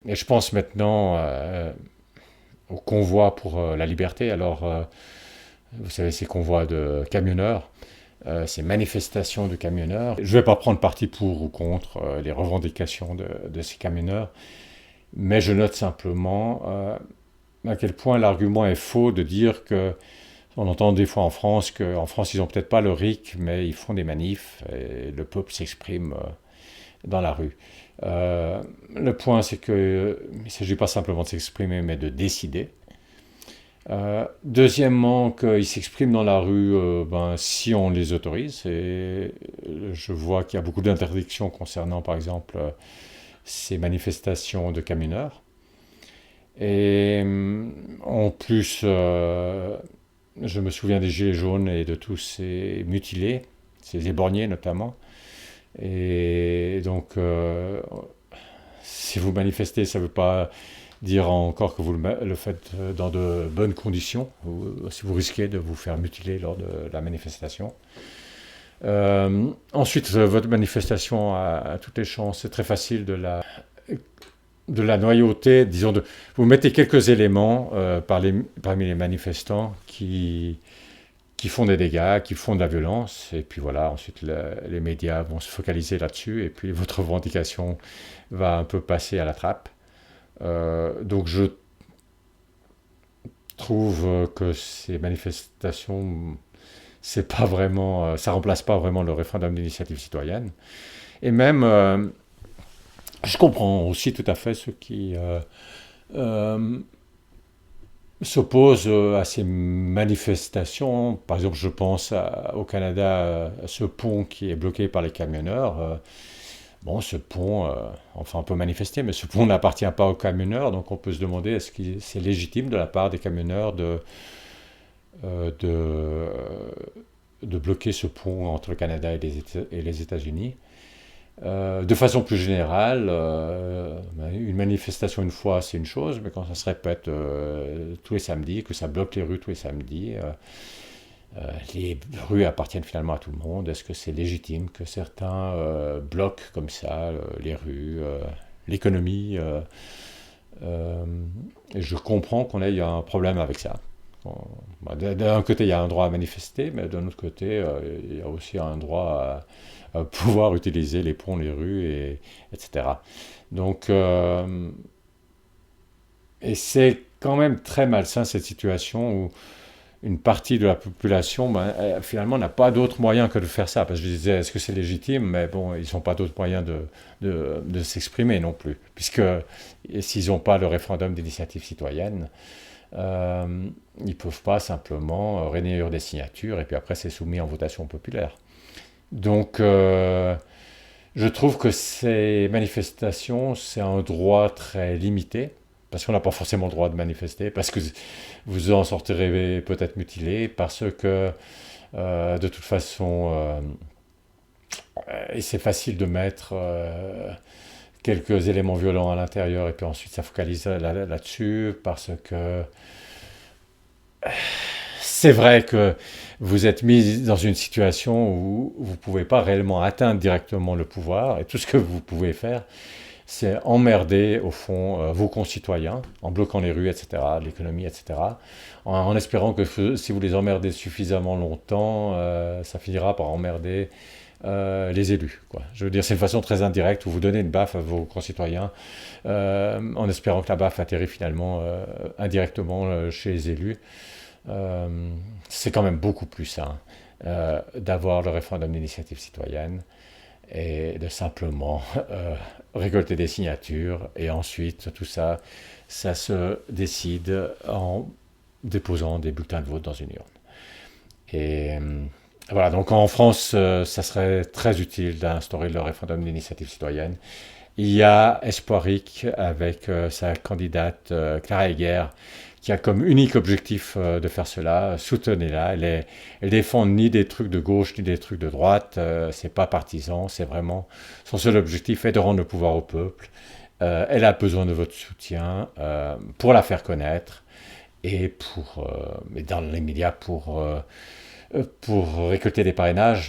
Et je pense maintenant au convoi pour la liberté. Alors, vous savez, ces convois de camionneurs, ces manifestations de camionneurs. Je ne vais pas prendre parti pour ou contre les revendications de ces camionneurs, mais je note simplement à quel point l'argument est faux de dire que on entend des fois en France qu'en France, ils n'ont peut-être pas le RIC, mais ils font des manifs et le peuple s'exprime dans la rue. Le point, c'est qu'il ne s'agit pas simplement de s'exprimer, mais de décider. Deuxièmement, qu'ils s'expriment dans la rue si on les autorise. Et je vois qu'il y a beaucoup d'interdictions concernant, par exemple, ces manifestations de camionneurs. Et en plus, je me souviens des Gilets jaunes et de tous ces mutilés, ces éborgnés notamment. Et donc, si vous manifestez, ça ne veut pas dire encore que vous le faites dans de bonnes conditions, ou si vous risquez de vous faire mutiler lors de la manifestation. Ensuite, votre manifestation a toutes les chances, c'est très facile de la noyauter, disons, vous mettez quelques éléments parmi les manifestants qui font des dégâts, qui font de la violence, et puis voilà, ensuite les médias vont se focaliser là-dessus, et puis votre revendication va un peu passer à la trappe. Donc je trouve que ces manifestations, c'est pas vraiment, ça remplace pas vraiment le référendum d'initiative citoyenne. Et même, je comprends aussi tout à fait ceux qui euh, s'opposent à ces manifestations. Par exemple, je pense au Canada, à ce pont qui est bloqué par les camionneurs. Bon, ce pont, enfin on peut manifester, mais ce pont n'appartient pas aux camionneurs, donc on peut se demander est-ce que c'est légitime de la part des camionneurs euh, de, de bloquer ce pont entre le Canada et les États-Unis. De façon plus générale, une manifestation une fois, c'est une chose, mais quand ça se répète tous les samedis, que ça bloque les rues tous les samedis, les rues appartiennent finalement à tout le monde. Est-ce que c'est légitime que certains bloquent comme ça les rues, l'économie euh, Et je comprends qu'on ait un problème avec ça. D'un côté, il y a un droit à manifester, mais d'un autre côté, il y a aussi un droit à pouvoir utiliser les ponts, les rues, etc. Donc, et c'est quand même très malsain cette situation où une partie de la population, finalement, n'a pas d'autre moyen que de faire ça. Parce que je disais, est-ce que c'est légitime? Mais bon, ils n'ont pas d'autre moyen de s'exprimer non plus. Puisque s'ils n'ont pas le référendum d'initiative citoyenne, ils ne peuvent pas simplement réunir des signatures et puis après c'est soumis en votation populaire. Donc, je trouve que ces manifestations, c'est un droit très limité, parce qu'on n'a pas forcément le droit de manifester, parce que vous en sortirez peut-être mutilé, parce que de toute façon, et c'est facile de mettre quelques éléments violents à l'intérieur, et puis ensuite ça focalise là-dessus, parce que c'est vrai que vous êtes mis dans une situation où vous ne pouvez pas réellement atteindre directement le pouvoir, et tout ce que vous pouvez faire, c'est emmerder au fond vos concitoyens en bloquant les rues, etc., l'économie, etc., en espérant que si vous les emmerdez suffisamment longtemps, ça finira par emmerder les élus, quoi. Je veux dire, c'est une façon très indirecte où vous donnez une baffe à vos concitoyens en espérant que la baffe atterrit finalement indirectement chez les élus. C'est quand même beaucoup plus sain d'avoir le référendum d'initiative citoyenne et de simplement récolter des signatures et ensuite tout ça, ça se décide en déposant des bulletins de vote dans une urne. Et voilà, donc en France, ça serait très utile d'instaurer le référendum d'initiative citoyenne. Il y a Espoiric avec sa candidate Clara Heger qui a comme unique objectif de faire cela. Soutenez-la. Elle défend ni des trucs de gauche ni des trucs de droite. C'est pas partisan. C'est vraiment son seul objectif est de rendre le pouvoir au peuple. Elle a besoin de votre soutien pour la faire connaître et et dans les médias pour récolter des parrainages.